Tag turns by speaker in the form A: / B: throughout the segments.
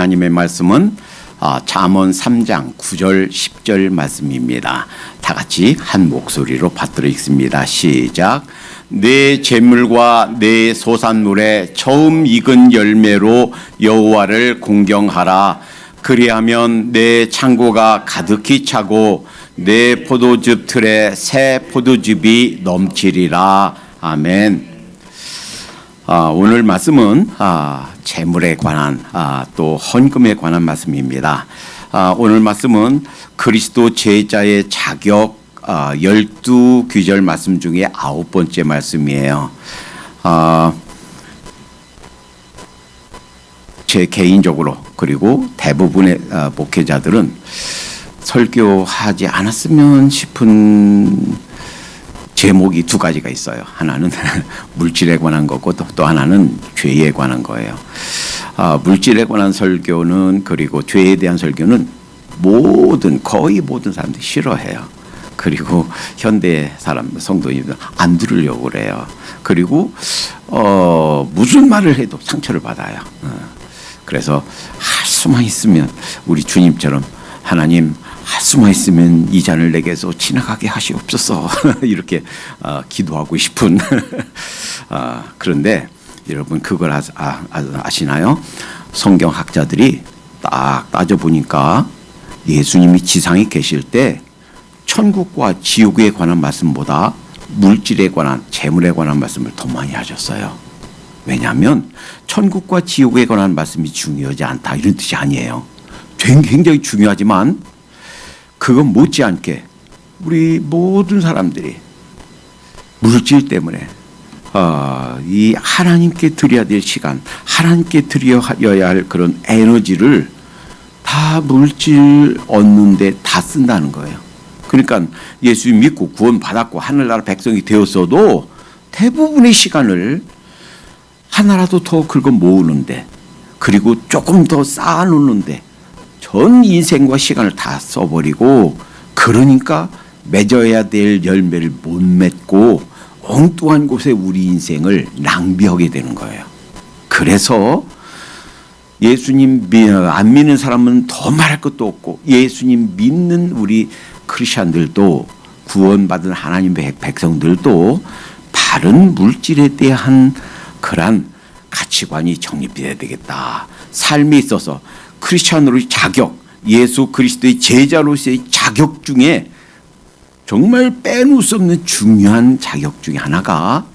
A: 하나님의 말씀은 잠언 3장 9절 10절 말씀입니다. 다 같이 한 목소리로 받들어 읽습니다. 시작. 내 재물과 내 소산물의 처음 익은 열매로 여호와를 공경하라. 그리하면 내 창고가 가득히 차고 내 포도즙 틀에 새 포도즙이 넘치리라. 아멘. 오늘 말씀은 재물에 관한 또 헌금에 관한 말씀입니다. 오늘 말씀은 그리스도 제자의 자격 12귀절 말씀 중에 9번째 말씀이에요. 제 개인적으로 그리고 대부분의 목회자들은 설교하지 않았으면 싶은 제목이 두 가지가 있어요. 하나는 물질에 관한 거고 또 하나는 죄에 관한 거예요. 물질에 관한 설교는 그리고 죄에 대한 설교는 거의 모든 사람들이 싫어해요. 그리고 현대 사람 성도님들 안 들으려고 그래요. 그리고 무슨 말을 해도 상처를 받아요. 그래서 할 수만 있으면 우리 주님처럼 하나님 할 수만 있으면 이 잔을 내게서 지나가게 하시옵소서 이렇게 기도하고 싶은 그런데 여러분 그걸 아시나요? 성경학자들이 딱 따져보니까 예수님이 지상에 계실 때 천국과 지옥에 관한 말씀보다 물질에 관한 재물에 관한 말씀을 더 많이 하셨어요. 왜냐하면 천국과 지옥에 관한 말씀이 중요하지 않다 이런 뜻이 아니에요. 굉장히 중요하지만 그건 못지않게 우리 모든 사람들이 물질 때문에 이 하나님께 드려야 될 시간, 하나님께 드려야 할 그런 에너지를 다 물질 얻는 데 다 쓴다는 거예요. 그러니까 예수 믿고 구원받았고 하늘나라 백성이 되었어도 대부분의 시간을 하나라도 더 긁어 모으는데 그리고 조금 더 쌓아놓는데 전 인생과 시간을 다 써버리고 그러니까 맺어야 될 열매를 못 맺고 엉뚱한 곳에 우리 인생을 낭비하게 되는 거예요. 그래서 예수님 안 믿는 사람은 더 말할 것도 없고 예수님 믿는 우리 크리스찬들도 구원받은 하나님의 백성들도 바른 물질에 대한 그런 가치관이 정립되어야 되겠다. 삶에 있어서 크리스찬으로의 자격, 예수 그리스도의 제자로서의 자격 중에 정말 빼놓을 수 없는 중요한 자격 중에 하나가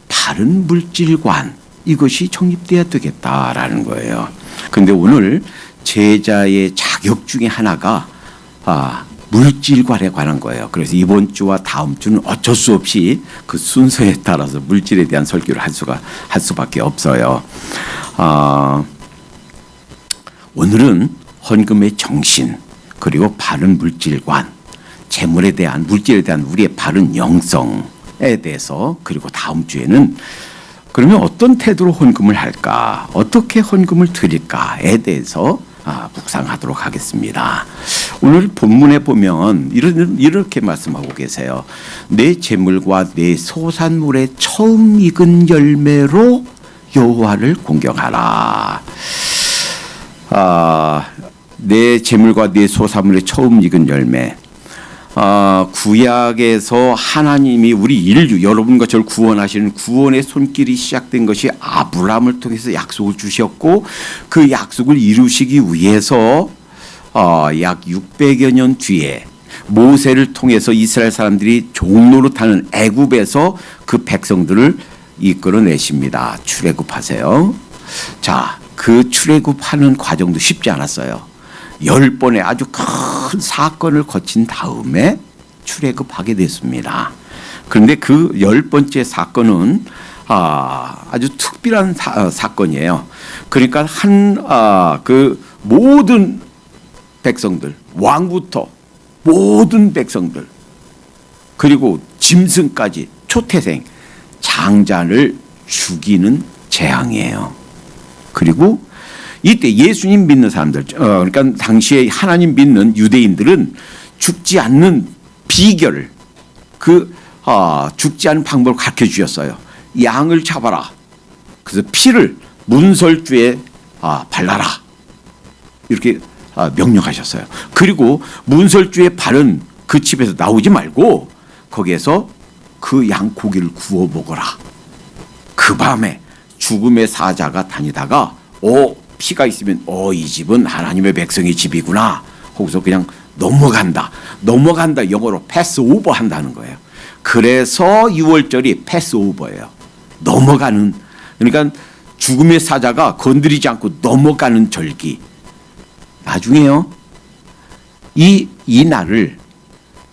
A: 바른 물질관, 이것이 정립되어야 되겠다라는 거예요. 그런데 오늘 제자의 자격 중에 하나가 물질관에 관한 거예요. 그래서 이번 주와 다음 주는 어쩔 수 없이 그 순서에 따라서 물질에 대한 설교를 할 수밖에 없어요. 오늘은 헌금의 정신 그리고 바른 물질관, 재물에 대한 물질에 대한 우리의 바른 영성에 대해서 그리고 다음 주에는 그러면 어떤 태도로 헌금을 할까, 어떻게 헌금을 드릴까에 대해서 묵상하도록 하겠습니다. 오늘 본문에 보면 이렇게 말씀하고 계세요. 내 재물과 내 소산물의 처음 익은 열매로 여호와를 공경하라. 내 재물과 내 소산물의 처음 익은 열매. 구약에서 하나님이 우리 인류 여러분과 저를 구원하시는 구원의 손길이 시작된 것이 아브라함을 통해서 약속을 주셨고 그 약속을 이루시기 위해서 약 600여 년 뒤에 모세를 통해서 이스라엘 사람들이 종노릇하는 애굽에서 그 백성들을 이끌어내십니다. 출애굽하세요. 자, 그 출애굽하는 과정도 쉽지 않았어요. 10번의 아주 큰 사건을 거친 다음에 출애굽하게 됐습니다. 그런데 그 10번째 사건은 아주 특별한 사건이에요. 그러니까 그 모든 백성들, 왕부터 모든 백성들 그리고 짐승까지 초태생 장자를 죽이는 재앙이에요. 그리고 이때 예수님 믿는 사람들, 그러니까 당시에 하나님 믿는 유대인들은 죽지 않는 비결을 죽지 않는 방법을 가르쳐 주셨어요. 양을 잡아라. 그래서 피를 문설주에 발라라. 이렇게 명령하셨어요. 그리고 문설주의 발은 그 집에서 나오지 말고 거기에서 그 양고기를 구워 먹어라. 그 밤에 죽음의 사자가 다니다가 피가 있으면 이 집은 하나님의 백성의 집이구나 하고서 그냥 넘어간다. 영어로 패스오버 한다는 거예요. 그래서 6월절이 패스오버예요. 넘어가는, 그러니까 죽음의 사자가 건드리지 않고 넘어가는 절기. 나중에요, 이 날을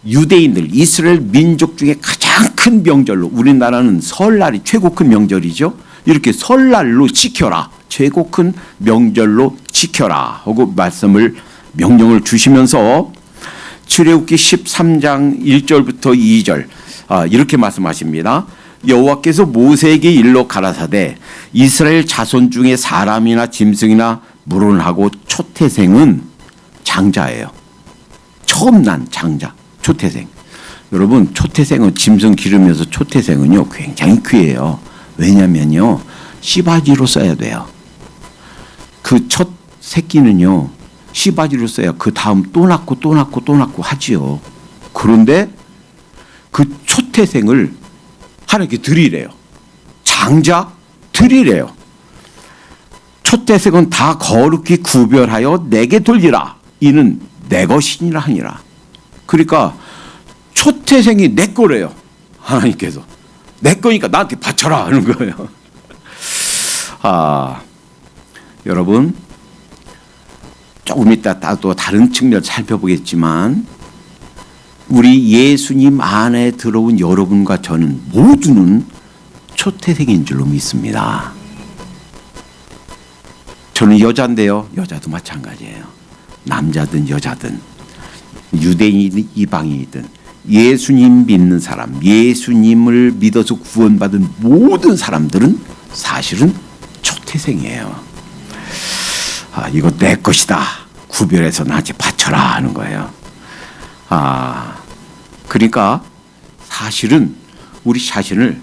A: 유대인들, 이스라엘 민족 중에 가장 큰 명절로, 우리나라는 설날이 최고 큰 명절이죠. 이렇게 설날로 지켜라, 최고 큰 명절로 지켜라 하고 명령을 주시면서 출애굽기 13장 1절부터 2절 이렇게 말씀하십니다. 여호와께서 모세에게 일러 가라사대 이스라엘 자손 중에 사람이나 짐승이나 물론하고 초태생은 장자예요. 처음 난 장자, 초태생. 여러분, 초태생은 짐승 기르면서 초태생은요 굉장히 귀해요. 왜냐면요 씨바지로 써야 돼요. 그 첫 새끼는요 씨바지로 써야 그 다음 또 낳고 하지요. 그런데 그 초태생을 하나님께 드리래요. 장자 드리래요. 초태생은 다 거룩히 구별하여 내게 돌리라. 이는 내 것이니라 하니라. 그러니까 초태생이 내 거래요. 하나님께서 내 거니까 나한테 바쳐라 하는 거예요. 여러분, 조금 이따 또 다른 측면을 살펴보겠지만 우리 예수님 안에 들어온 여러분과 저는 모두는 초태생인 줄로 믿습니다. 저는 여자인데요, 여자도 마찬가지예요. 남자든 여자든 유대인이든 이방인이든 예수님 믿는 사람, 예수님을 믿어서 구원받은 모든 사람들은 사실은 초태생이에요. 이거 내 것이다. 구별해서 나한테 바쳐라 하는 거예요. 그러니까 사실은 우리 자신을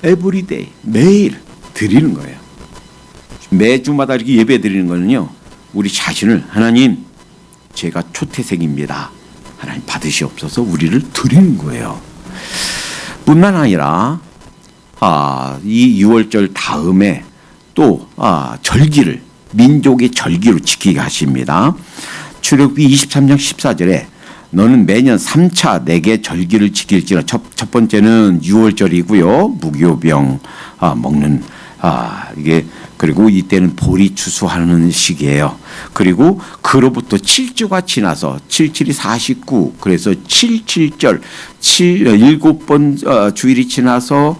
A: 에브리데이, 매일 드리는 거예요. 매주마다 이렇게 예배 드리는 거는요, 우리 자신을 하나님, 제가 초태생입니다. 하나님 받으시옵소서 우리를 드리는 거예요. 뿐만 아니라 이 6월절 다음에 또 절기를 민족의 절기로 지키게 하십니다. 출애굽기 23장 14절에 너는 매년 3차 내게 절기를 지킬지라. 첫 번째는 6월절이고요. 무교병 먹는 이게, 그리고 이때는 보리 추수하는 시기예요. 그리고 그로부터 7주가 지나서 77이 49, 그래서 77절 7번 주일이 지나서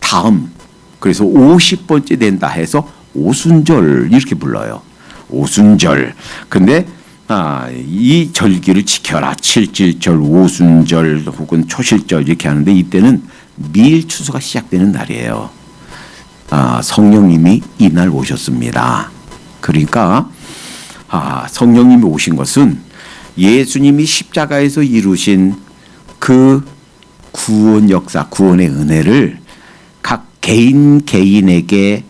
A: 다음, 그래서 50번째 된다 해서 오순절 이렇게 불러요. 오순절. 근데 이 절기를 지켜라. 77절, 오순절 혹은 초실절 이렇게 하는데 이때는 미일 추수가 시작되는 날이에요. 성령님이 이날 오셨습니다. 그러니까 성령님이 오신 것은 예수님이 십자가에서 이루신 그 구원 역사, 구원의 은혜를 각 개인에게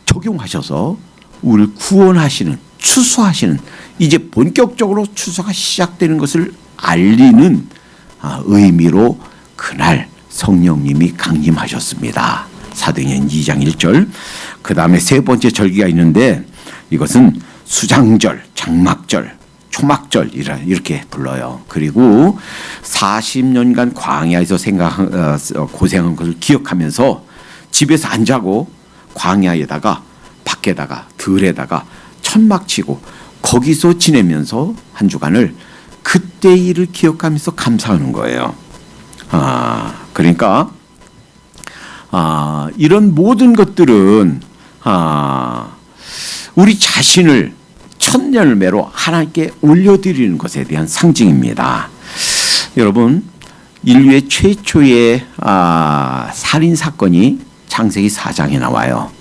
A: 적용하셔서 우리를 구원하시는, 추수하시는, 이제 본격적으로 추수가 시작되는 것을 알리는 의미로 그날 성령님이 강림하셨습니다. 사도행전 2장 1절. 그 다음에 세 번째 절기가 있는데 이것은 수장절, 장막절, 초막절 이렇게 불러요. 그리고 40년간 광야에서 고생한 것을 기억하면서 집에서 안 자고 광야에다가 밖에다가 들에다가 천막 치고 거기서 지내면서 한 주간을 그때 일을 기억하면서 감사하는 거예요. 그러니까 이런 모든 것들은 우리 자신을 천년을매로 하나님께 올려드리는 것에 대한 상징입니다. 여러분, 인류의 최초의 살인 사건이 창세기 4장에 나와요.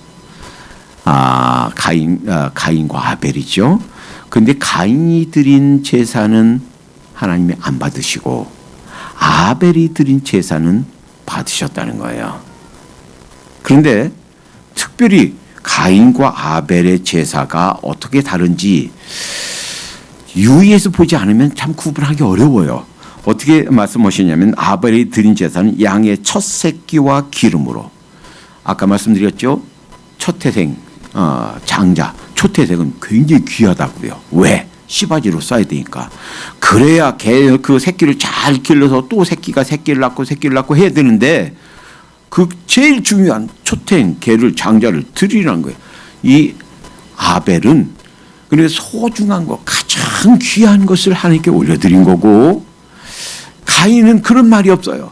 A: 가인과 아벨이죠. 그런데 가인이 드린 제사는 하나님이 안 받으시고 아벨이 드린 제사는 받으셨다는 거예요. 그런데 특별히 가인과 아벨의 제사가 어떻게 다른지 유의해서 보지 않으면 참 구분하기 어려워요. 어떻게 말씀하시냐면 아벨이 드린 제사는 양의 첫 새끼와 기름으로, 아까 말씀드렸죠. 첫 태생 장자 초태생은 굉장히 귀하다고요. 왜? 씨바지로 써야 되니까. 그래야 그 새끼를 잘 길러서 또 새끼를 낳고 해야 되는데 그 제일 중요한 초태생 개를 장자를 드리라는 거예요. 이 아벨은 그래서 소중한 거, 가장 귀한 것을 하나님께 올려드린 거고, 가인은 그런 말이 없어요.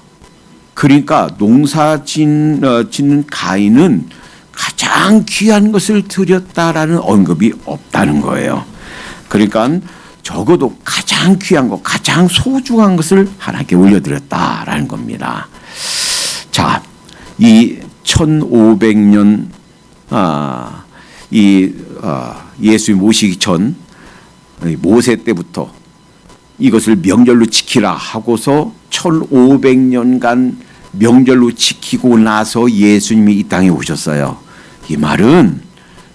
A: 그러니까 농사 짓는 가인은 가장 귀한 것을 드렸다라는 언급이 없다는 거예요. 그러니까 적어도 가장 귀한 것, 가장 소중한 것을 하나님께 올려드렸다라는 겁니다. 자, 이 1500년 예수님 오시기 전 모세 때부터 이것을 명절로 지키라 하고서 1500년간 명절로 지키고 나서 예수님이 이 땅에 오셨어요. 이 말은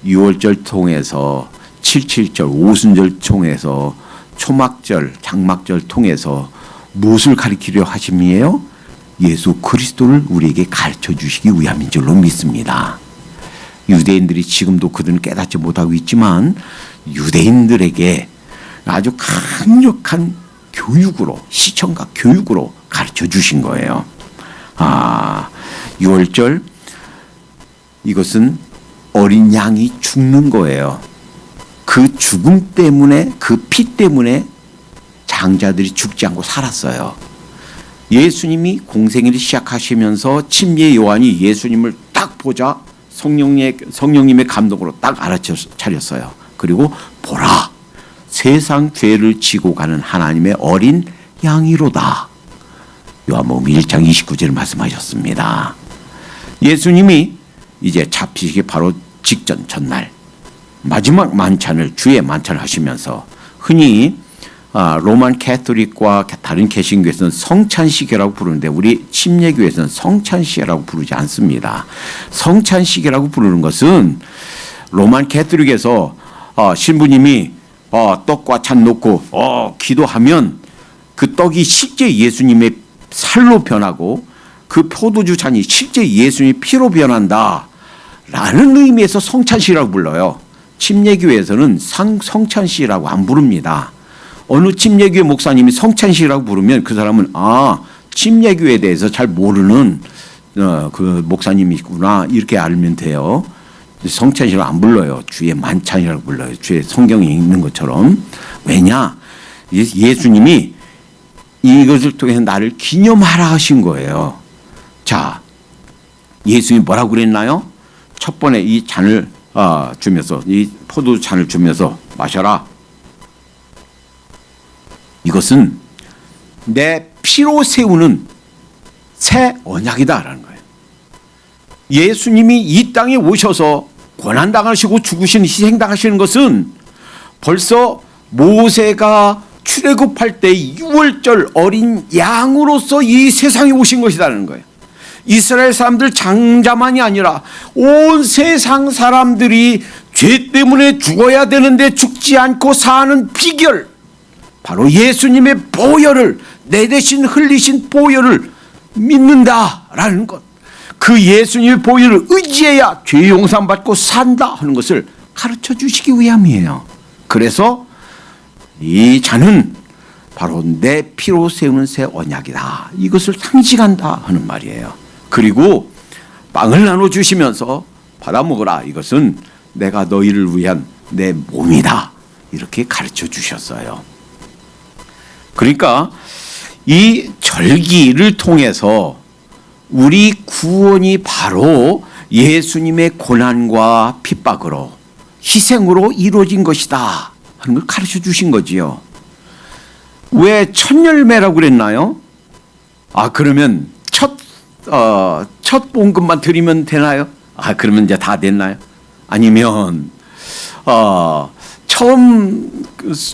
A: 유월절 통해서 77절 오순절 통해서 초막절 장막절 통해서 무엇을 가리키려 하심이에요? 예수 그리스도를 우리에게 가르쳐 주시기 위함인 줄로 믿습니다. 유대인들이 지금도 그들은 깨닫지 못하고 있지만 유대인들에게 아주 강력한 교육으로, 시청각 교육으로 가르쳐 주신 거예요. 유월절, 이것은 어린 양이 죽는 거예요. 그 죽음 때문에, 그 피 때문에 장자들이 죽지 않고 살았어요. 예수님이 공생애를 시작하시면서 침례 요한이 예수님을 딱 보자 성령님의 감동으로 딱 알아차렸어요. 그리고 보라, 세상 죄를 지고 가는 하나님의 어린 양이로다. 요한복음 1장 29절을 말씀하셨습니다. 예수님이 이제 잡히시기 바로 직전 전날 마지막 만찬을, 주의 만찬을 하시면서 흔히 로만 캐토릭과 다른 개신교에서는 성찬식이라고 부르는데 우리 침례교에서는 성찬식이라고 부르지 않습니다. 성찬식이라고 부르는 것은 로만 캐토릭에서 신부님이 떡과 잔 놓고 기도하면 그 떡이 실제 예수님의 살로 변하고 그 포도주 잔이 실제 예수님의 피로 변한다 라는 의미에서 성찬식이라고 불러요. 침례교에서는 성찬식이라고 안 부릅니다. 어느 침례교회 목사님이 성찬식이라고 부르면 그 사람은 침례교에 대해서 잘 모르는 그 목사님이구나 이렇게 알면 돼요. 성찬식이라고 안 불러요. 주의 만찬이라고 불러요. 주의 성경에 있는 것처럼. 왜냐? 예수님이 이것을 통해서 나를 기념하라 하신 거예요. 자, 예수님이 뭐라고 그랬나요? 첫 번에 이 잔을 주면서, 이 포도 잔을 주면서 마셔라. 이것은 내 피로 세우는 새 언약이다라는 거예요. 예수님이 이 땅에 오셔서 고난당하시고 죽으신, 희생당하시는 것은 벌써 모세가 출애굽할 때 6월절 어린 양으로서 이 세상에 오신 것이라는 거예요. 이스라엘 사람들 장자만이 아니라 온 세상 사람들이 죄 때문에 죽어야 되는데 죽지 않고 사는 비결, 바로 예수님의 보혈을, 내 대신 흘리신 보혈을 믿는다라는 것, 그 예수님의 보혈을 의지해야 죄 용서받고 산다 하는 것을 가르쳐 주시기 위함이에요. 그래서 이 잔은 바로 내 피로 세우는 새 언약이다, 이것을 상징한다 하는 말이에요. 그리고 빵을 나눠주시면서 받아 먹으라, 이것은 내가 너희를 위한 내 몸이다, 이렇게 가르쳐 주셨어요. 그러니까 이 절기를 통해서 우리 구원이 바로 예수님의 고난과 핍박으로, 희생으로 이루어진 것이다 하는 걸 가르쳐 주신 거지요. 왜 첫 열매라고 그랬나요? 그러면 첫 봉급만 드리면 되나요? 그러면 이제 다 됐나요? 아니면 처음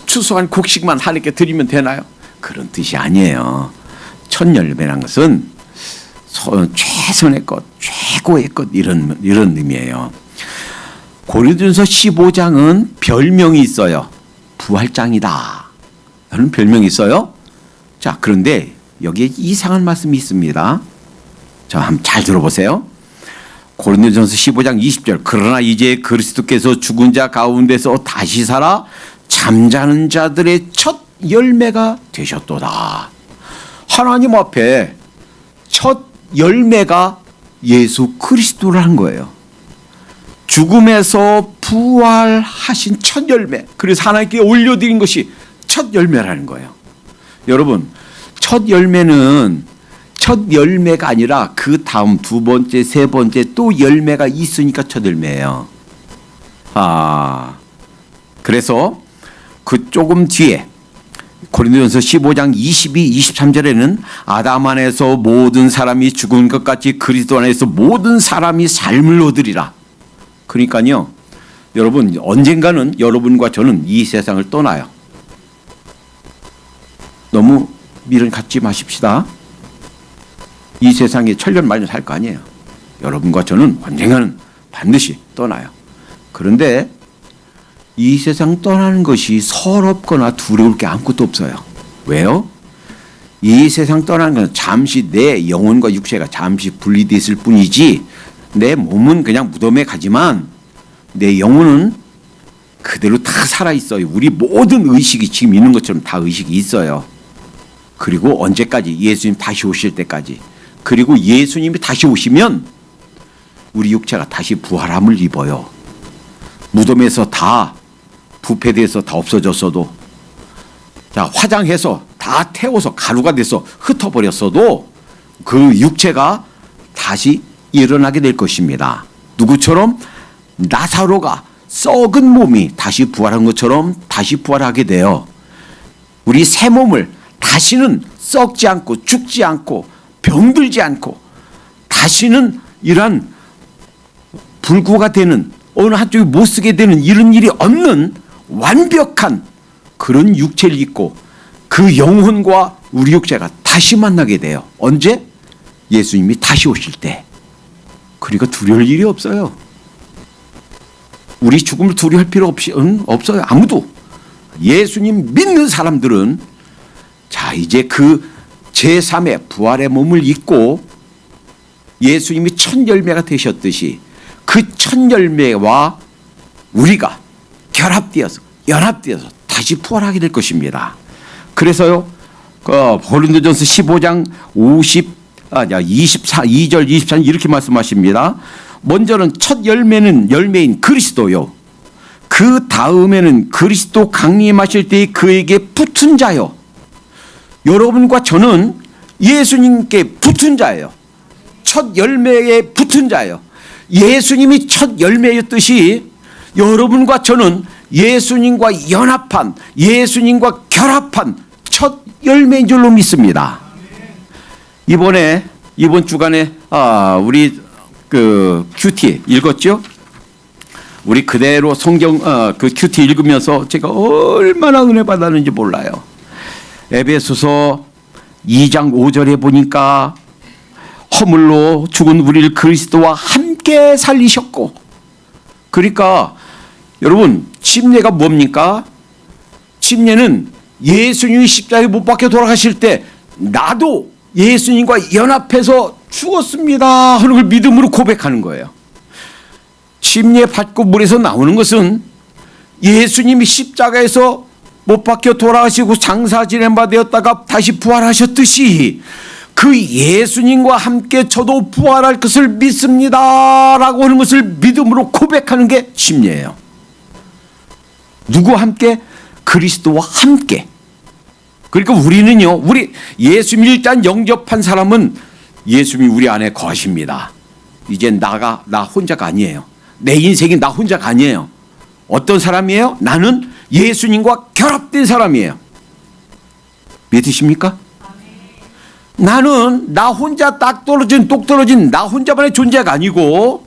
A: 추수한 곡식만 하나님께 드리면 되나요? 그런 뜻이 아니에요. 첫 열매란 것은 최선의 것, 최고의 것, 이런 의미예요. 고린도전서 15장은 별명이 있어요. 부활장이다. 라는 별명이 있어요. 자, 그런데 여기에 이상한 말씀이 있습니다. 자, 한번 잘 들어보세요. 고린도전서 15장 20절. 그러나 이제 그리스도께서 죽은 자 가운데서 다시 살아 잠자는 자들의 첫 열매가 되셨도다. 하나님 앞에 첫 열매가 예수 그리스도라는 거예요. 죽음에서 부활하신 첫 열매. 그래서 하나님께 올려드린 것이 첫 열매라는 거예요. 여러분, 첫 열매는 첫 열매가 아니라 그 다음 두 번째, 세 번째 또 열매가 있으니까 첫 열매예요. 그래서 그 조금 뒤에 고린도전서 15장 22, 23절에는 아담 안에서 모든 사람이 죽은 것 같이 그리스도 안에서 모든 사람이 삶을 얻으리라. 그러니까요, 여러분 언젠가는 여러분과 저는 이 세상을 떠나요. 너무 미련 갖지 마십시다. 이 세상에 천년만년 살 거 아니에요. 여러분과 저는 언젠가는 반드시 떠나요. 그런데 이 세상 떠나는 것이 서럽거나 두려울 게 아무것도 없어요. 왜요? 이 세상 떠나는 건 잠시 내 영혼과 육체가 잠시 분리되어 있을 뿐이지 내 몸은 그냥 무덤에 가지만 내 영혼은 그대로 다 살아있어요. 우리 모든 의식이 지금 있는 것처럼 다 의식이 있어요. 그리고 언제까지? 예수님 다시 오실 때까지. 그리고 예수님이 다시 오시면 우리 육체가 다시 부활함을 입어요. 무덤에서 다 부패돼서 다 없어졌어도, 자, 화장해서 다 태워서 가루가 돼서 흩어버렸어도 그 육체가 다시 일어나게 될 것입니다. 누구처럼? 나사로가 썩은 몸이 다시 부활한 것처럼 다시 부활하게 돼요. 우리 새 몸을 다시는 썩지 않고 죽지 않고 병들지 않고 다시는 이러한 불구가 되는, 어느 한쪽이 못 쓰게 되는 이런 일이 없는 완벽한 그런 육체를 입고 그 영혼과 우리 육체가 다시 만나게 돼요. 언제? 예수님이 다시 오실 때. 그러니까 두려울 일이 없어요. 우리 죽음을 두려워할 필요 없어요. 아무도. 예수님 믿는 사람들은 자, 이제 그 제3의 부활의 몸을 입고 예수님이 첫 열매가 되셨듯이 그 첫 열매와 우리가 결합되어서 연합되어서 다시 부활하게 될 것입니다. 그래서요, 고린도전서 15장 22절 23절 이렇게 말씀하십니다. 먼저는 첫 열매인 그리스도요. 그 다음에는 그리스도 강림하실 때 그에게 붙은 자요. 여러분과 저는 예수님께 붙은 자예요. 첫 열매에 붙은 자예요. 예수님이 첫 열매였듯이 여러분과 저는 예수님과 연합한, 예수님과 결합한 첫 열매인 줄로 믿습니다. 이번 주간에 우리 그 큐티 읽었죠? 우리 그대로 성경 그 큐티 읽으면서 제가 얼마나 은혜 받았는지 몰라요. 에베소서 2장 5절에 보니까 허물로 죽은 우리를 그리스도와 함께 살리셨고, 그러니까 여러분 침례가 뭡니까? 침례는 예수님이 십자가에 못 박혀 돌아가실 때 나도 예수님과 연합해서 죽었습니다 하는 걸 믿음으로 고백하는 거예요. 침례 받고 물에서 나오는 것은 예수님이 십자가에서 못 박혀 돌아가시고 장사 지낸 바 되었다가 다시 부활하셨듯이 그 예수님과 함께 저도 부활할 것을 믿습니다 라고 하는 것을 믿음으로 고백하는 게 침례예요. 누구와 함께? 그리스도와 함께. 그러니까 우리는요, 우리 예수님 일단 영접한 사람은 예수님이 우리 안에 거하십니다. 이제 나 혼자가 아니에요. 내 인생이 나 혼자가 아니에요. 어떤 사람이에요? 나는 예수님과 결합된 사람이에요. 믿으십니까? 나는 나 혼자 똑 떨어진 나 혼자만의 존재가 아니고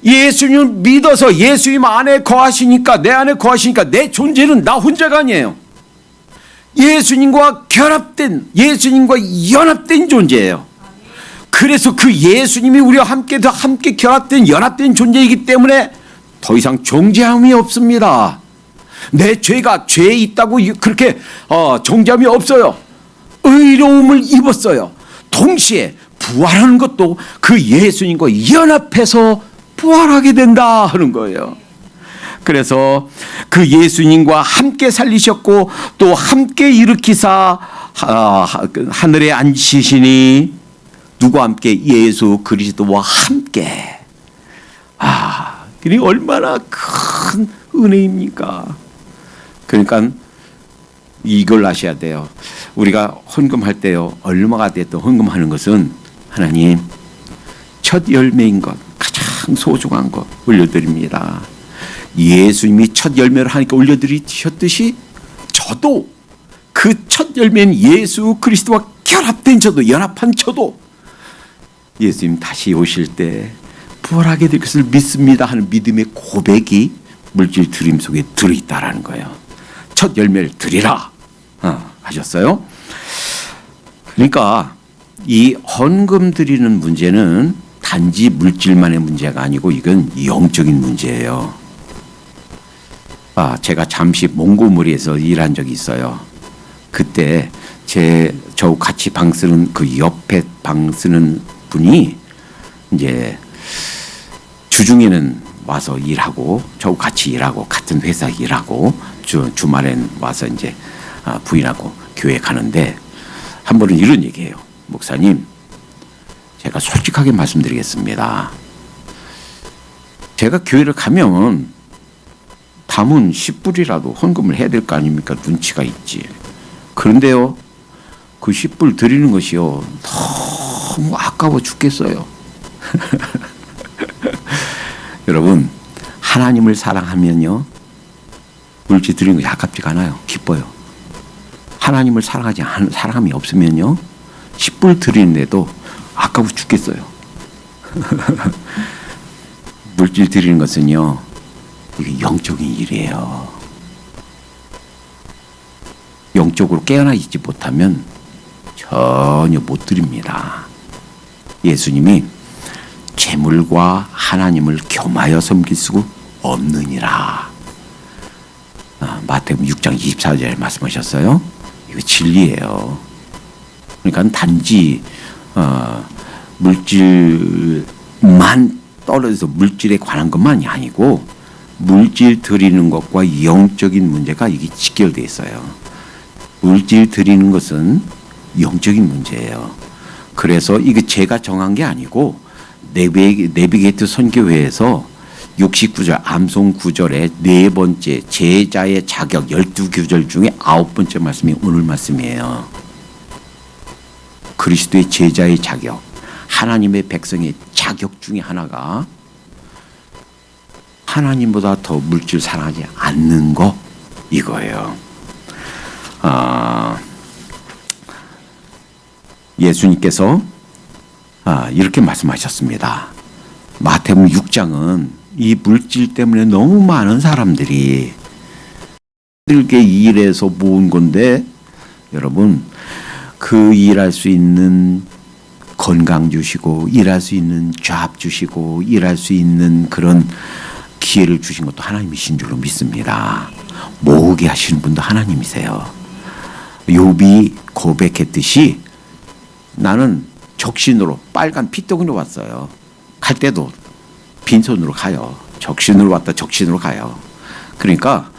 A: 예수님을 믿어서 예수님 안에 거하시니까, 내 안에 거하시니까 내 존재는 나 혼자가 아니에요. 예수님과 결합된, 예수님과 연합된 존재예요. 그래서 그 예수님이 우리와 함께 결합된, 연합된 존재이기 때문에 더 이상 정죄함이 없습니다. 내 죄가 죄에 있다고 그렇게 정죄함이 없어요. 의로움을 입었어요. 동시에 부활하는 것도 그 예수님과 연합해서 부활하게 된다 하는 거예요. 그래서 그 예수님과 함께 살리셨고 또 함께 일으키사 하늘에 앉히시니 누구와 함께? 예수 그리스도와 함께. 그게 얼마나 큰 은혜입니까? 그러니까 이걸 아셔야 돼요. 우리가 헌금할 때요, 얼마가 됐든 헌금하는 것은 하나님 첫 열매인 것, 가장 소중한 것 올려드립니다. 예수님이 첫 열매를 하니까 올려드리셨듯이 저도 그 첫 열매인 예수 그리스도와 결합된 저도, 연합한 저도 예수님 다시 오실 때 부활하게 될 것을 믿습니다 하는 믿음의 고백이 물질 드림 속에 들어있다라는 거예요. 첫 열매를 드리라 하셨어요. 그러니까 이 헌금 드리는 문제는 단지 물질만의 문제가 아니고 이건 영적인 문제예요. 제가 잠시 몽고머리에서 일한 적이 있어요. 그때 저하고 같이 방 쓰는 그 옆에 방 쓰는 분이 이제 주중에는 와서 일하고 저하고 같이 일하고 같은 회사 일하고 주말엔 와서 이제 부인하고 교회 가는데 한 번은 이런 얘기해요. 목사님, 제가 솔직하게 말씀드리겠습니다. 제가 교회를 가면 담은 10불이라도 헌금을 해야 될 거 아닙니까? 눈치가 있지. 그런데요, 그 10불 드리는 것이요, 너무 아까워 죽겠어요. 여러분, 하나님을 사랑하면요, 물질 드리는 것이 아깝지가 않아요. 기뻐요. 하나님을 사랑함이 없으면요, 10불 드리는데도 아까워 죽겠어요. 물질 드리는 것은요, 이게 영적인 일이에요. 영적으로 깨어나 있지 못하면 전혀 못 드립니다. 예수님이 재물과 하나님을 겸하여 섬길 수 없느니라. 마태복음 6장 24절에 말씀하셨어요. 이거 진리예요. 그러니까 단지 물질만 떨어져서 물질에 관한 것만이 아니고 물질 드리는 것과 영적인 문제가 이게 직결되어 있어요. 물질 드리는 것은 영적인 문제예요. 그래서 이게 제가 정한 게 아니고 내비게이트 선교회에서 69절 암송 9절의 네 번째 제자의 자격 12구절 중에 9번째 말씀이 오늘 말씀이에요. 그리스도의 제자의 자격, 하나님의 백성의 자격 중에 하나가 하나님보다 더 물질 사랑하지 않는 거, 이거예요. 예수님께서 이렇게 말씀하셨습니다. 마태복음 6장은 이 물질 때문에 너무 많은 사람들이 힘들게 일해서 모은 건데, 여러분, 그 일할 수 있는 건강 주시고 일할 수 있는 잡 주시고 일할 수 있는 그런 기회를 주신 것도 하나님이신 줄로 믿습니다. 모으게 하시는 분도 하나님이세요. 욥이 고백했듯이 나는 적신으로 빨간 피떡으로 왔어요. 갈 때도 빈손으로 가요. 적신으로 왔다 적신으로 가요. 그러니까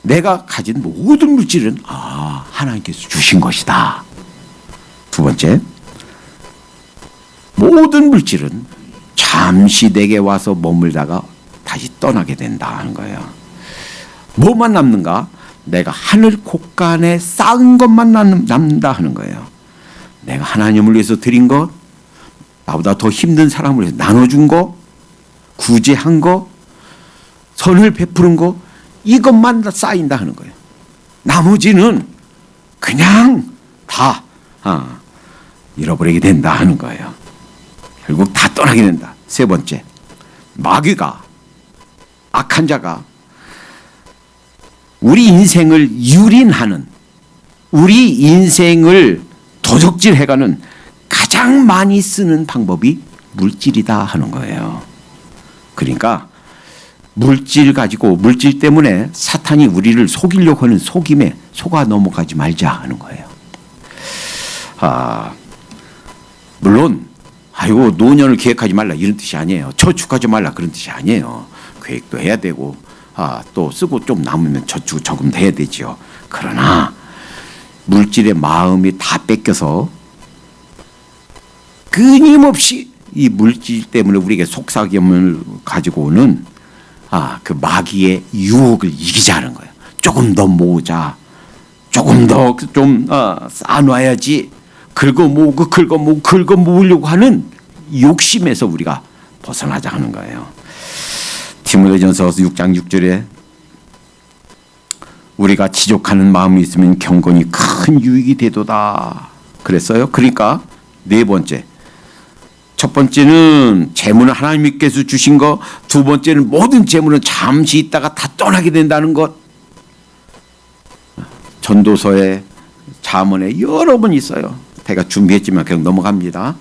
A: 내가 가진 모든 물질은 하나님께서 주신 것이다. 두 번째, 모든 물질은 잠시 내게 와서 머물다가 다시 떠나게 된다 하는 거예요. 뭐만 남는가? 내가 하늘 곳간에 쌓은 것만 남는다 하는 거예요. 내가 하나님을 위해서 드린 것, 나보다 더 힘든 사람을 위해서 나눠준 거, 구제한 거, 선을 베푸는 거, 이것만 쌓인다 하는 거예요. 나머지는 그냥 다 잃어버리게 된다 하는 거예요. 결국 다 떠나게 된다. 세 번째, 마귀가, 악한 자가 우리 인생을 유린하는, 우리 인생을 도적질해가는 가장 많이 쓰는 방법이 물질이다 하는 거예요. 그러니까 물질 가지고 물질 때문에 사탄이 우리를 속이려고 하는 속임에 속아 넘어가지 말자 하는 거예요. 물론 아이고 노년을 계획하지 말라 이런 뜻이 아니에요. 저축하지 말라 그런 뜻이 아니에요. 계획도 해야 되고 또 쓰고 좀 남으면 저축 조금 해야 되지요. 그러나 물질의 마음이 다 뺏겨서 끊임없이 이 물질 때문에 우리에게 속삭임을 가지고 오는 그 마귀의 유혹을 이기자는 거예요. 조금 더 모으자. 조금 더 좀 쌓아놔야지. 긁어 모으려고 하는 욕심에서 우리가 벗어나자 하는 거예요. 디모데전서 6장 6절에 우리가 지족하는 마음이 있으면 경건이 큰 유익이 되도다 그랬어요. 그러니까 네 번째, 첫 번째는 재물은 하나님께서 주신 것, 두 번째는 모든 재물은 잠시 있다가 다 떠나게 된다는 것. 전도서에 잠언에 여러 번 있어요. 제가 준비했지만 그냥 넘어갑니다.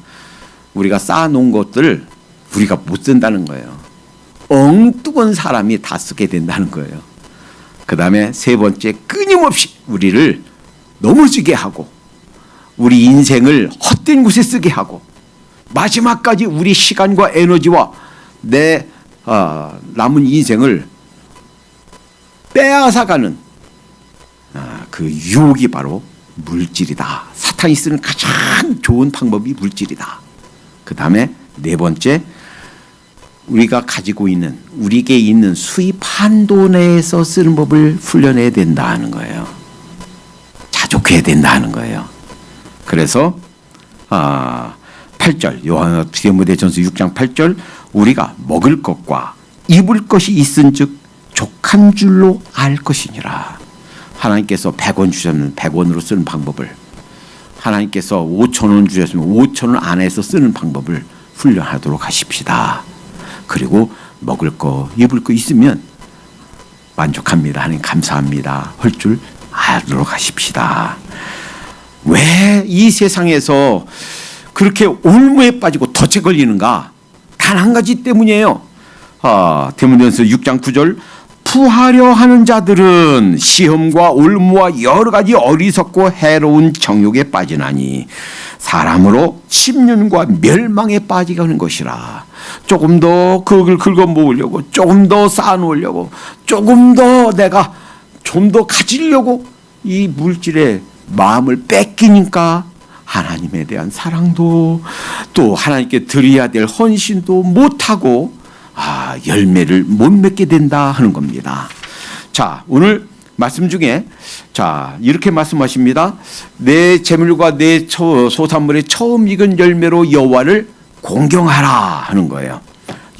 A: 우리가 쌓아놓은 것들 우리가 못 쓴다는 거예요. 엉뚱한 사람이 다 쓰게 된다는 거예요. 그 다음에 세 번째, 끊임없이 우리를 넘어지게 하고 우리 인생을 헛된 곳에 쓰게 하고 마지막까지 우리 시간과 에너지와 내 남은 인생을 빼앗아가는 그 유혹이 바로 물질이다. 사탄이 쓰는 가장 좋은 방법이 물질이다. 그 다음에 네 번째, 우리가 가지고 있는 우리에게 있는 수입 한도 내에서 쓰는 법을 훈련해야 된다 하는 거예요. 자족해야 된다 하는 거예요. 그래서 8절 디모데전서 6장 8절 우리가 먹을 것과 입을 것이 있은즉 족한 줄로 알 것이니라. 하나님께서 100원 주셨으면 100원으로 쓰는 방법을, 하나님께서 5,000원 주셨으면 5,000원 안에서 쓰는 방법을 훈련하도록 하십시다. 그리고 먹을 거 입을 거 있으면 만족합니다. 하나님 감사합니다. 할 줄 알도록 하십시다. 왜 이 세상에서 그렇게 올무에 빠지고 덫에 걸리는가? 단 한 가지 때문이에요. 디모데전서 6장 9절 부하려 하는 자들은 시험과 올무와 여러 가지 어리석고 해로운 정욕에 빠지나니 사람으로 침륜과 멸망에 빠지게 하는 것이라. 조금 더 그걸 긁어 모으려고, 조금 더 쌓아놓으려고, 조금 더 내가 좀 더 가지려고 이 물질의 마음을 뺏기니까 하나님에 대한 사랑도 또 하나님께 드려야 될 헌신도 못하고 열매를 못 맺게 된다 하는 겁니다. 자, 오늘 말씀 중에 이렇게 말씀하십니다. 내 재물과 내 소산물의 처음 익은 열매로 여호와를 공경하라 하는 거예요.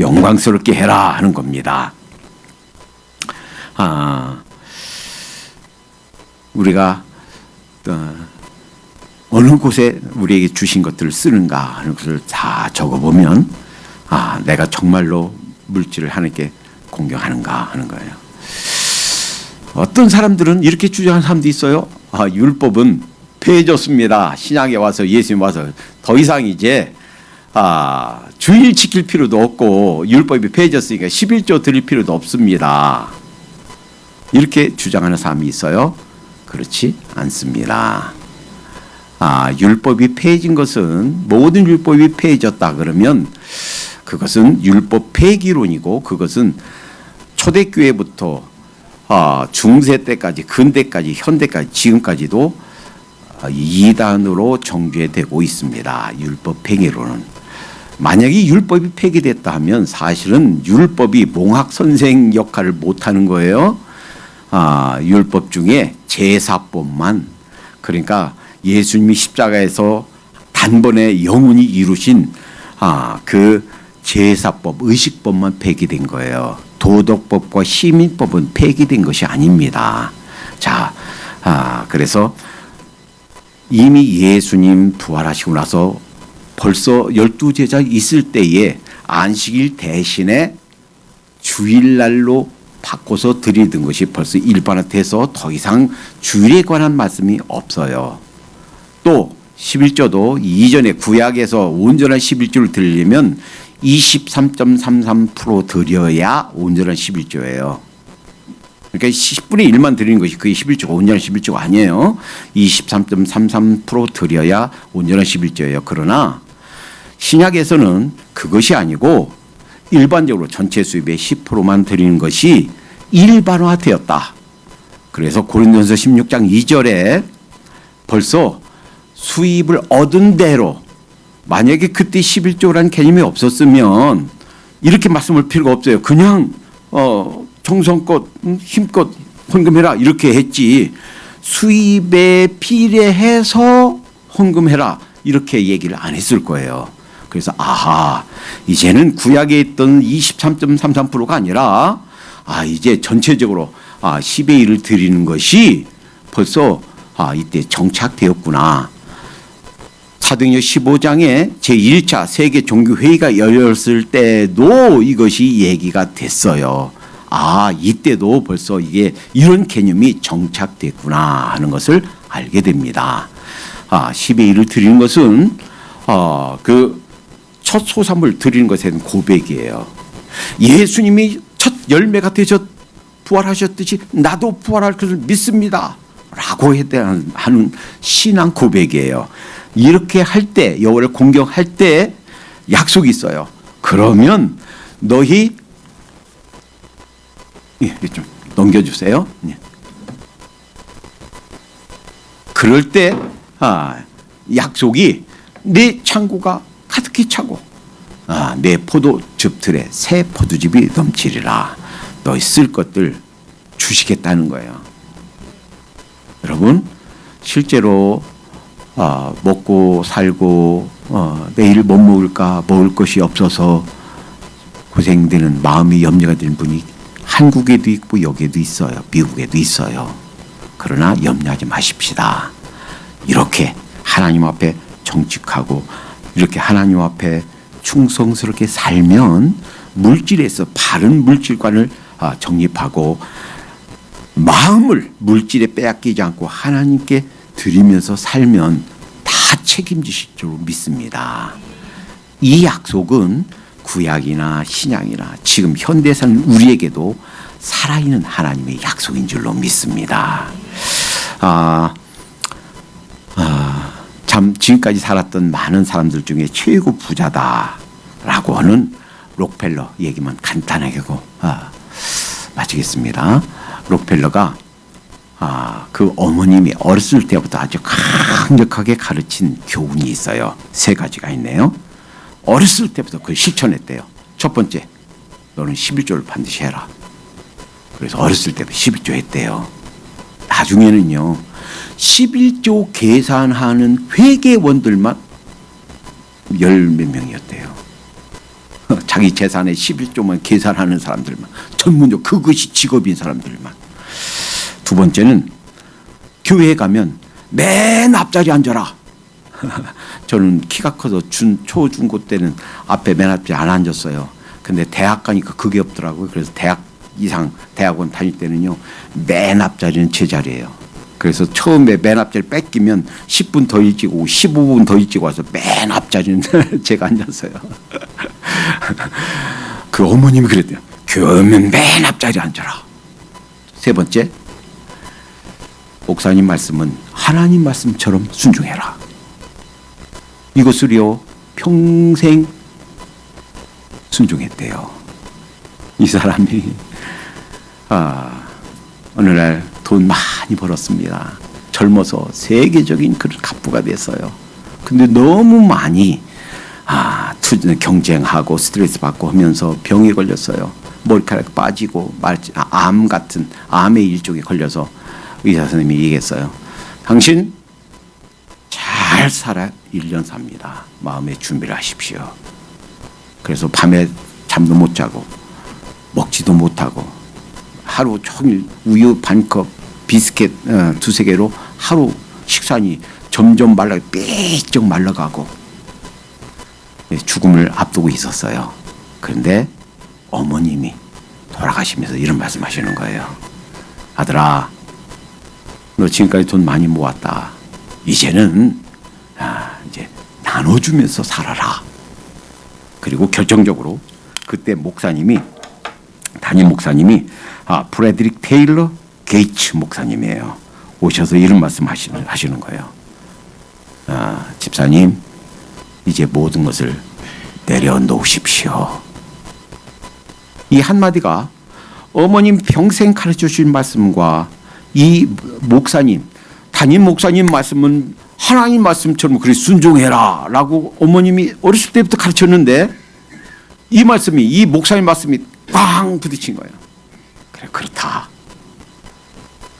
A: 영광스럽게 해라 하는 겁니다. 우리가 어느 곳에 우리에게 주신 것들을 쓰는가 하는 것을 다 적어보면 내가 정말로 물질을 하나님께 공경하는가 하는 거예요. 어떤 사람들은 이렇게 주장하는 사람도 있어요. 율법은 폐해졌습니다. 신약에 와서 예수님 와서 더 이상 이제 주일 지킬 필요도 없고 율법이 폐해졌으니까 11조 드릴 필요도 없습니다. 이렇게 주장하는 사람이 있어요. 그렇지 않습니다. 율법이 폐해진 것은, 모든 율법이 폐해졌다 그러면 그것은 율법 폐기론이고, 그것은 초대교회부터 중세 때까지, 근대까지, 현대까지, 지금까지도 이단으로 정죄되고 있습니다. 율법 폐기론은. 만약에 율법이 폐기됐다 하면 사실은 율법이 몽학 선생 역할을 못하는 거예요. 율법 중에 제사법만, 그러니까 예수님이 십자가에서 단번에 영원히 이루신 그 제사법, 의식법만 폐기된 거예요. 도덕법과 시민법은 폐기된 것이 아닙니다. 자, 그래서 이미 예수님 부활하시고 나서 벌써 12제자 있을 때에 안식일 대신에 주일날로 바꿔서 드리던 것이 벌써 일반화돼서 더 이상 주일에 관한 말씀이 없어요. 또 11조도 이전에 구약에서 온전한 11조를 드리려면 23.33% 드려야 온전한 11조예요. 그러니까 10분의 1만 드리는 것이 그게 11조가 온전한 11조가 아니에요. 23.33% 드려야 온전한 11조예요. 그러나 신약에서는 그것이 아니고 일반적으로 전체 수입의 10%만 드리는 것이 일반화되었다. 그래서 고린도전서 16장 2절에 벌써 수입을 얻은 대로, 만약에 그때 11조라는 개념이 없었으면 이렇게 말씀할 필요가 없어요. 그냥 정성껏 힘껏 헌금해라 이렇게 했지, 수입에 비례해서 헌금해라 이렇게 얘기를 안 했을 거예요. 그래서 아하, 이제는 구약에 있던 23.33%가 아니라 이제 전체적으로 10의 1을 드리는 것이 벌써 이때 정착되었구나. 사도행전 15장에 제1차 세계 종교회의가 열렸을 때도 이것이 얘기가 됐어요. 이때도 벌써 이게 이런 개념이 정착됐구나 하는 것을 알게 됩니다. 10의 1을 드리는 것은 그 첫 소산물 드리는 것에 대한 고백이에요. 예수님이 첫 열매가 되셔 부활하셨듯이 나도 부활할 것을 믿습니다 라고 하는 신앙 고백이에요. 이렇게 할 때, 여호와를 공경할 때 약속이 있어요. 그러면 너희 좀 넘겨주세요. 그럴 때 약속이 내 창고가 가득히 차고 내 포도즙 틀에 새 포도즙이 넘치리라. 너희 쓸 것들 주시겠다는 거예요. 여러분, 실제로 먹고 살고 내일 못 먹을까, 먹을 것이 없어서 고생되는, 마음이 염려가 되는 분이 한국에도 있고 여기에도 있어요. 미국에도 있어요. 그러나 염려하지 마십시다. 이렇게 하나님 앞에 정직하고 이렇게 하나님 앞에 충성스럽게 살면 물질에서 바른 물질관을 정립하고 마음을 물질에 빼앗기지 않고 하나님께 드리면서 살면 다 책임지실 줄 믿습니다. 이 약속은 구약이나 신약이나 지금 현대에 사는 우리에게도 살아있는 하나님의 약속인 줄로 믿습니다. 참 지금까지 살았던 많은 사람들 중에 최고 부자다라고 하는 록펠러 얘기만 간단하게 하고 마치겠습니다. 록펠러가 그 어머님이 어렸을 때부터 아주 강력하게 가르친 교훈이 있어요. 3가지가 있네요. 어렸을 때부터 그걸 실천했대요. 첫 번째, 너는 11조를 반드시 해라. 그래서 어렸을 때부터 11조 했대요. 나중에는요 11조 계산하는 회계원들만 10몇 명이었대요. 자기 재산의 11조만 계산하는 사람들만, 전문적으로 그것이 직업인 사람들만. 두 번째는 교회에 가면 맨 앞자리에 앉아라. 저는 키가 커서 초, 중고 때는 앞에 맨 앞자리에 안 앉았어요. 근데 대학 가니까 그게 없더라고요. 그래서 대학원 다닐 때는요 맨 앞자리는 제 자리예요. 그래서 처음에 맨 앞자리 뺏기면 10분 더 일찍 오고 15분 더 일찍 와서 맨 앞자리는 제가 앉았어요. 그 어머님이 그랬대요. 교회 오면 맨 앞자리에 앉아라. 세 번째, 목사님 말씀은 하나님 말씀처럼 순종해라. 이것을요 평생 순종했대요. 이 사람이 어느 날 돈 많이 벌었습니다. 젊어서 세계적인 그런 갑부가 됐어요. 근데 너무 많이 경쟁하고 스트레스 받고 하면서 병에 걸렸어요. 머리카락 빠지고 암 같은 암의 일종에 걸려서 의사 선생님이 얘기했어요. 당신 잘 살아 1년 삽니다. 마음의 준비를 하십시오. 그래서 밤에 잠도 못 자고 먹지도 못하고 하루 종일 우유 반컵 비스켓 2-3개로 하루 식사니 점점 삐쩍 말라가고 죽음을 앞두고 있었어요. 그런데 어머님이 돌아가시면서 이런 말씀하시는 거예요. 아들아, 너 지금까지 돈 많이 모았다. 이제는 이제 나눠주면서 살아라. 그리고 결정적으로 그때 목사님이 담임 목사님이 프레드릭 테일러 게이츠 목사님이에요. 오셔서 이런 말씀 하시는 거예요. 집사님, 이제 모든 것을 내려놓으십시오. 이 한마디가 어머님 평생 가르쳐 주신 말씀과 이 목사님, 담임 목사님 말씀은 하나님 말씀처럼 그래 순종해라 라고 어머님이 어렸을 때부터 가르쳤는데 이 말씀이, 이 목사님 말씀이 빵 부딪힌 거예요. 그래, 그렇다.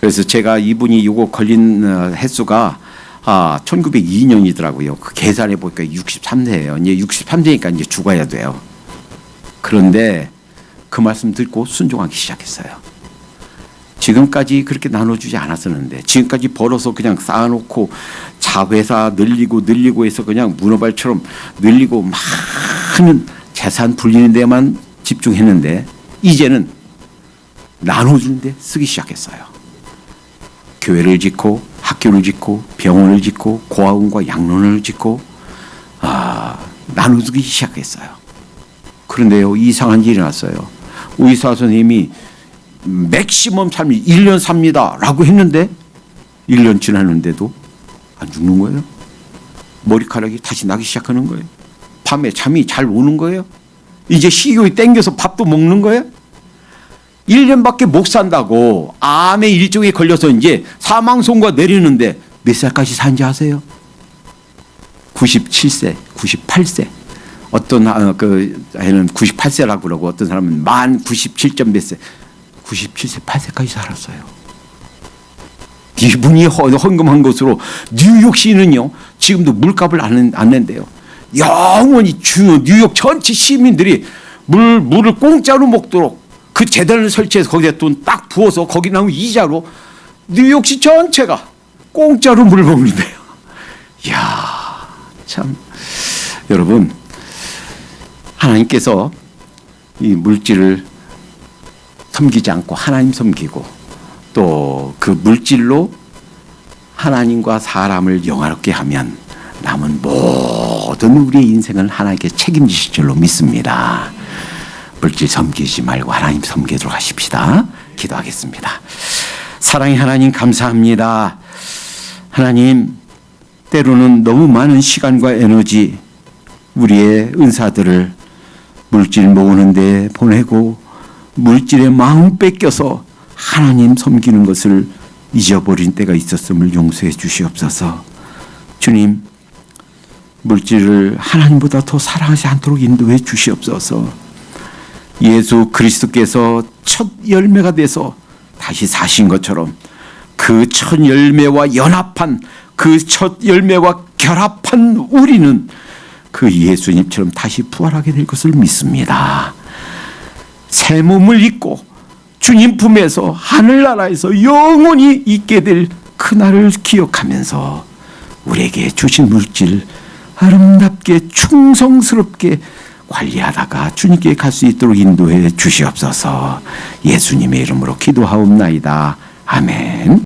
A: 그래서 제가 이분이 이거 걸린 횟수가 1902년이더라고요. 그 계산해 보니까 63세예요. 이제 63세니까 이제 죽어야 돼요. 그런데 그 말씀 듣고 순종하기 시작했어요. 지금까지 그렇게 나눠주지 않았었는데 지금까지 벌어서 그냥 쌓아놓고 자회사 늘리고 해서 그냥 문어발처럼 늘리고 많은 재산 불리는 데만 집중했는데 이제는 나눠주는 데 쓰기 시작했어요. 교회를 짓고 학교를 짓고 병원을 짓고 고아원과 양로원을 짓고 나눠주기 시작했어요. 그런데요, 이상한 일이 났어요. 의사 선생님이 맥시멈 삶이 1년 삽니다 라고 했는데 1년 지났는데도 안 죽는 거예요. 머리카락이 다시 나기 시작하는 거예요. 밤에 잠이 잘 오는 거예요. 이제 식욕이 땡겨서 밥도 먹는 거예요. 1년밖에 못 산다고 암의 일종에 걸려서 이제 사망 선고가 내리는데 몇 살까지 산지 아세요? 97세, 98세. 어떤 애는 98세라고 그러고 어떤 사람은 만 97점 몇 세, 97세, 8세까지 살았어요. 이분이 헌금한 것으로 뉴욕시는요 지금도 물값을 안 낸대요. 영원히 뉴욕 전체 시민들이 물을 공짜로 먹도록 그 재단을 설치해서 거기다 돈 딱 부어서 거기 나오는 이자로 뉴욕시 전체가 공짜로 물을 먹는데요. 이야, 참. 여러분, 하나님께서 이 물질을 섬기지 않고 하나님 섬기고 또 그 물질로 하나님과 사람을 영화롭게 하면 남은 모든 우리의 인생을 하나님께 책임지실 줄로 믿습니다. 물질 섬기지 말고 하나님 섬기도록 하십시다. 기도하겠습니다. 사랑의 하나님, 감사합니다. 하나님, 때로는 너무 많은 시간과 에너지, 우리의 은사들을 물질 모으는 데 보내고 물질에 마음 뺏겨서 하나님 섬기는 것을 잊어버린 때가 있었음을 용서해 주시옵소서. 주님, 물질을 하나님보다 더 사랑하지 않도록 인도해 주시옵소서. 예수 그리스도께서 첫 열매가 돼서 다시 사신 것처럼 그 첫 열매와 연합한, 그 첫 열매와 결합한 우리는 그 예수님처럼 다시 부활하게 될 것을 믿습니다. 새 몸을 입고 주님 품에서 하늘나라에서 영원히 있게 될 그날을 기억하면서 우리에게 주신 물질 아름답게 충성스럽게 관리하다가 주님께 갈 수 있도록 인도해 주시옵소서. 예수님의 이름으로 기도하옵나이다. 아멘.